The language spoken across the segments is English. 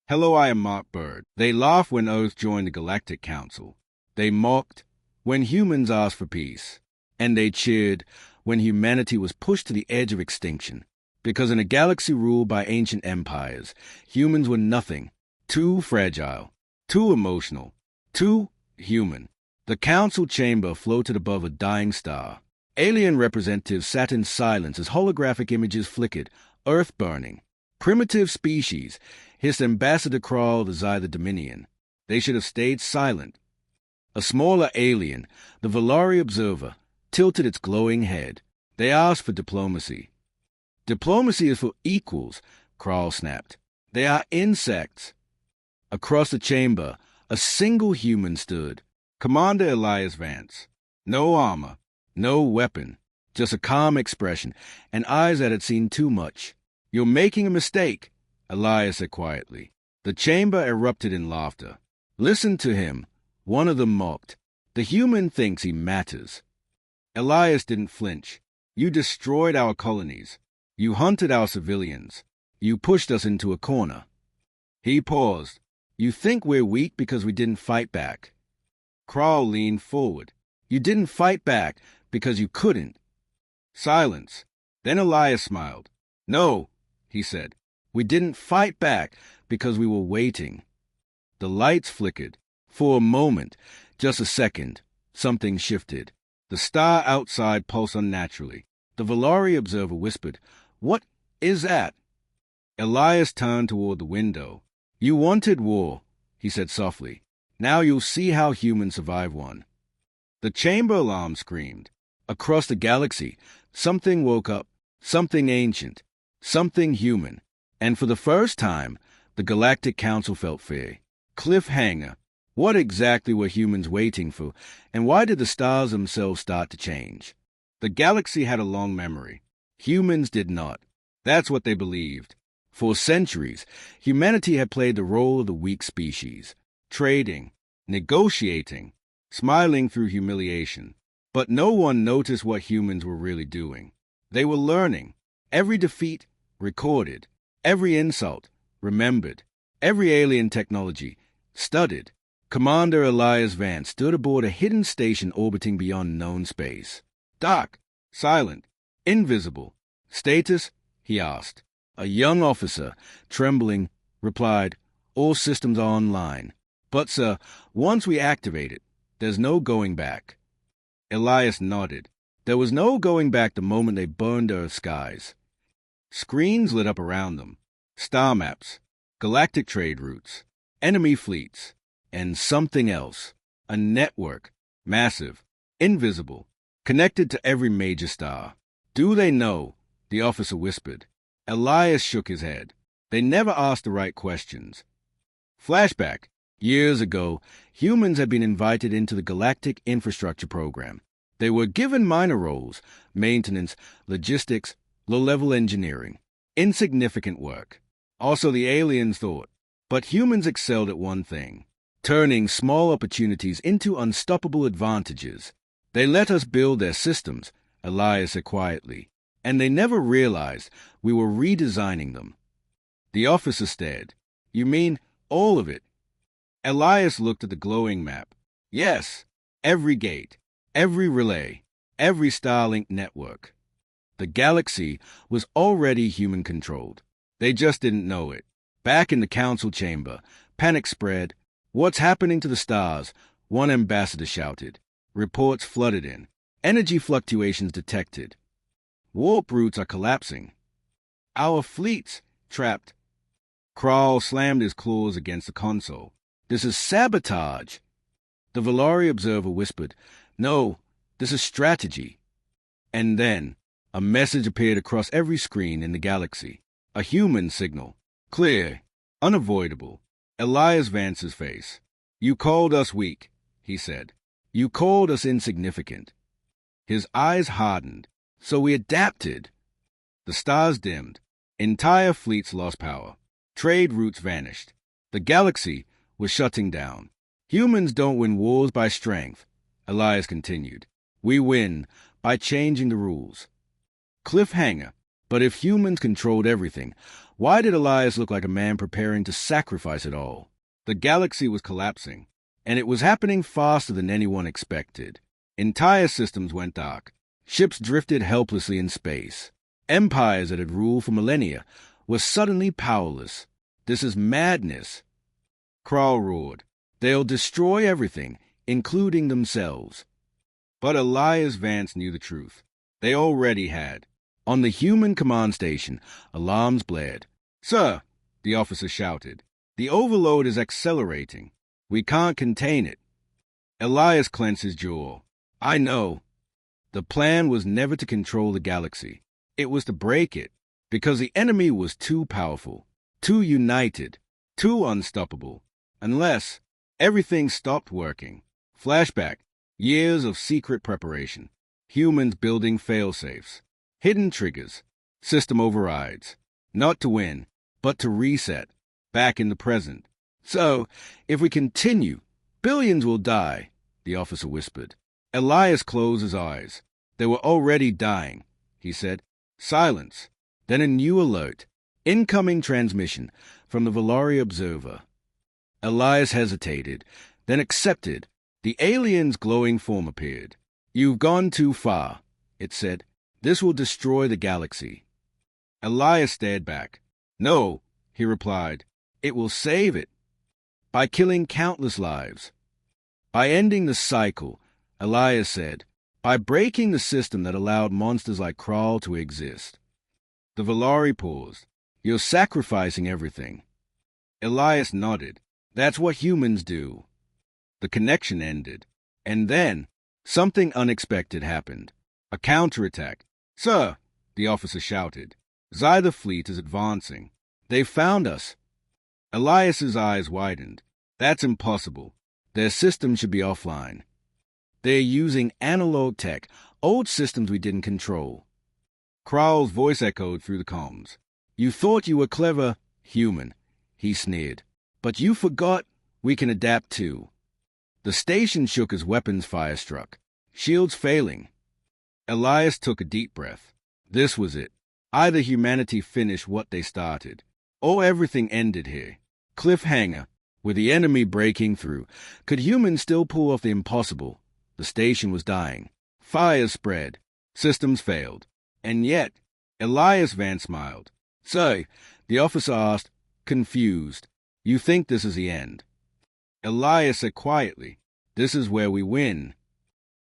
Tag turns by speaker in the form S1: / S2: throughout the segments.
S1: Hello, I am Mark Bird. They laughed when Earth joined the Galactic Council. They mocked when humans asked for peace. And they cheered when humanity was pushed to the edge of extinction. Because in a galaxy ruled by ancient empires, humans were nothing, too fragile, too emotional, too human. The council chamber floated above a dying star. Alien representatives sat in silence as holographic images flickered, Earth burning. Primitive species hissed Ambassador Krall, the Xyther Dominion. They should have stayed silent. A smaller alien, the Valari Observer, tilted its glowing head. They asked for diplomacy. Diplomacy is for equals, Krall snapped. They are insects. Across the chamber, a single human stood. Commander Elias Vance. No armor, no weapon, just a calm expression, and eyes that had seen too much. You're making a mistake, Elias said quietly. The chamber erupted in laughter. Listen to him, one of them mocked. The human thinks he matters. Elias didn't flinch. You destroyed our colonies. You hunted our civilians. You pushed us into a corner. He paused. You think we're weak because we didn't fight back. Krall leaned forward. You didn't fight back because you couldn't. Silence. Then Elias smiled. No, he said. We didn't fight back because we were waiting. The lights flickered. For a moment, just a second, something shifted. The star outside pulsed unnaturally. The Valari Observer whispered, "What is that?" Elias turned toward the window. You wanted war, he said softly. Now you'll see how humans survive one. The chamber alarm screamed. Across the galaxy, something woke up, something ancient, something human. And for the first time, the Galactic Council felt fear. Cliffhanger. What exactly were humans waiting for, and why did the stars themselves start to change? The galaxy had a long memory. Humans did not. That's what they believed. For centuries, humanity had played the role of the weak species, trading, negotiating, smiling through humiliation. But no one noticed what humans were really doing. They were learning. Every defeat, recorded. Every insult, remembered. Every alien technology, studied. Commander Elias Vance stood aboard a hidden station orbiting beyond known space. Dark, silent, invisible. Status? He asked. A young officer, trembling, replied, All systems are online. But, sir, once we activate it, there's no going back. Elias nodded. There was no going back the moment they burned Earth's skies. Screens lit up around them. Star maps, galactic trade routes, enemy fleets, and something else. A network, massive, invisible, connected to every major star. Do they know? The officer whispered. Elias shook his head. They never asked the right questions. Flashback. Years ago, humans had been invited into the Galactic Infrastructure Program. They were given minor roles, maintenance, logistics, low-level engineering, insignificant work. Also, the aliens thought. But humans excelled at one thing, turning small opportunities into unstoppable advantages. They let us build their systems, Elias said quietly, and they never realized we were redesigning them. The officer stared. You mean all of it? Elias looked at the glowing map. Yes, every gate, every relay, every Starlink network. The galaxy was already human-controlled. They just didn't know it. Back in the council chamber, panic spread. What's happening to the stars? One ambassador shouted. Reports flooded in. Energy fluctuations detected. Warp routes are collapsing. Our fleets trapped. Krall slammed his claws against the console. This is sabotage. The Valari Observer whispered, No, this is strategy. And then, a message appeared across every screen in the galaxy. A human signal. Clear. Unavoidable. Elias Vance's face. You called us weak, he said. You called us insignificant. His eyes hardened. So we adapted. The stars dimmed. Entire fleets lost power. Trade routes vanished. The galaxy was shutting down. Humans don't win wars by strength, Elias continued. We win by changing the rules. Cliffhanger. But if humans controlled everything, why did Elias look like a man preparing to sacrifice it all? The galaxy was collapsing, and it was happening faster than anyone expected. Entire systems went dark. Ships drifted helplessly in space. Empires that had ruled for millennia were suddenly powerless. This is madness. Krall roared. They'll destroy everything, including themselves. But Elias Vance knew the truth. They already had. On the human command station, alarms blared. "Sir," the officer shouted, "the overload is accelerating. We can't contain it." Elias clenched his jaw. "I know." The plan was never to control the galaxy. It was to break it, because the enemy was too powerful, too united, too unstoppable. Unless everything stopped working. Flashback. Years of secret preparation. Humans building fail-safes. Hidden triggers. System overrides. Not to win, but to reset. Back in the present. "So, if we continue, billions will die," the officer whispered. Elias closed his eyes. "They were already dying," he said. Silence. Then a new alert. Incoming transmission from the Valari observer. Elias hesitated, then accepted. The alien's glowing form appeared. "You've gone too far," it said. "This will destroy the galaxy." Elias stared back. "No," he replied. "It will save it. By killing countless lives. By ending the cycle," Elias said. "By breaking the system that allowed monsters like Krall to exist." The Valari paused. "You're sacrificing everything." Elias nodded. "That's what humans do." The connection ended. And then, something unexpected happened. A counterattack. "Sir," the officer shouted. "Zyther fleet is advancing. They found us." Elias's eyes widened. "That's impossible. Their system should be offline. They're using analog tech, old systems we didn't control." Krall's voice echoed through the comms. "You thought you were clever, human," he sneered. "But you forgot we can adapt too." The station shook as weapons fire struck, shields failing. Elias took a deep breath. This was it. Either humanity finished what they started, or everything ended here. Cliffhanger, with the enemy breaking through. Could humans still pull off the impossible? The station was dying. Fires spread. Systems failed. And yet, Elias Vance smiled. "So," the officer asked, confused, "you think this is the end?" Elias said quietly, "This is where we win."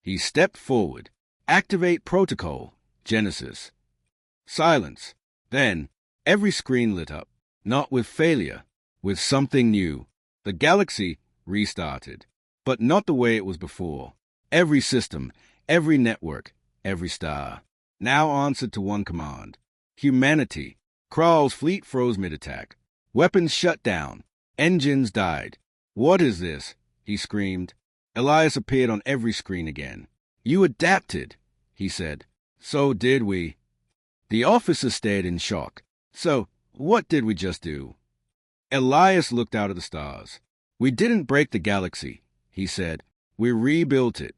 S1: He stepped forward. "Activate protocol, Genesis." Silence. Then, every screen lit up, not with failure, with something new. The galaxy restarted, but not the way it was before. Every system, every network, every star, now answered to one command. Humanity. Krall's fleet froze mid-attack. Weapons shut down. Engines died. "What is this?" he screamed. Elias appeared on every screen again. "You adapted," he said. "So did we." The officer stared in shock. "So, what did we just do?" Elias looked out at the stars. "We didn't break the galaxy," he said. "We rebuilt it."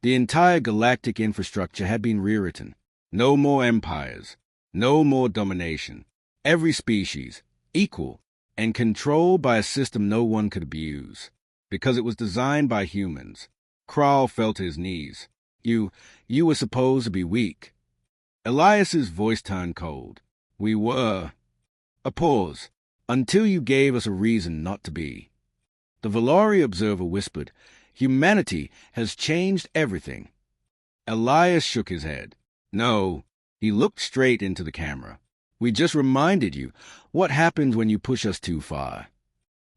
S1: The entire galactic infrastructure had been rewritten. No more empires. No more domination. Every species, equal, and controlled by a system no one could abuse. Because it was designed by humans. Krall fell to his knees. You were supposed to be weak." Elias's voice turned cold. "We were." A pause. "Until you gave us a reason not to be." The Valari observer whispered, "Humanity has changed everything." Elias shook his head. "No." He looked straight into the camera. "We just reminded you what happens when you push us too far."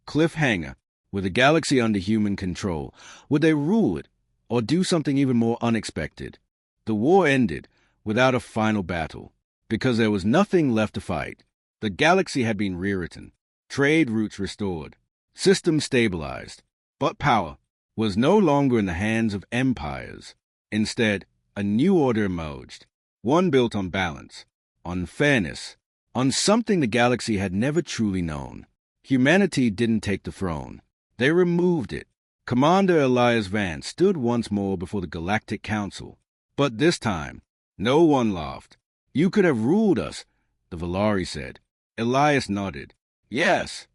S1: Cliffhanger. With the galaxy under human control, would they rule it, or do something even more unexpected? The war ended without a final battle, because there was nothing left to fight. The galaxy had been rewritten, trade routes restored, systems stabilized, but power was no longer in the hands of empires. Instead, a new order emerged, one built on balance, on fairness, on something the galaxy had never truly known. Humanity didn't take the throne. They removed it. Commander Elias Vance stood once more before the Galactic Council. But this time, no one laughed. You could have ruled us, the Valari said. Elias nodded. Yes.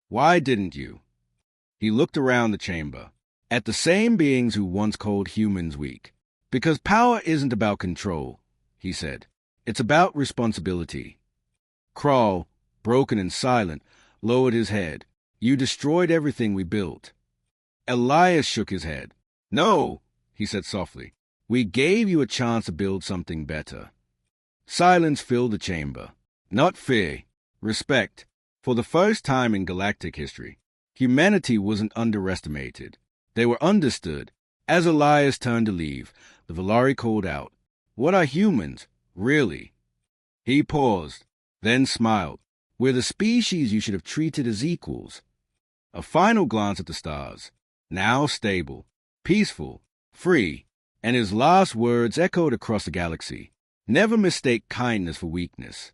S1: Why didn't you? He looked around the chamber, at the same beings who once called humans weak. Because power isn't about control, he said. It's about responsibility. Krall, broken and silent, lowered his head. You destroyed everything we built. Elias shook his head. No, he said softly. We gave you a chance to build something better. Silence filled the chamber. Not fear, respect. For the first time in galactic history, humanity wasn't underestimated. They were understood. As Elias turned to leave, the Valari called out, What are humans, really? He paused, then smiled. We're the species you should have treated as equals. A final glance at the stars, now stable, peaceful, free, and his last words echoed across the galaxy. Never mistake kindness for weakness.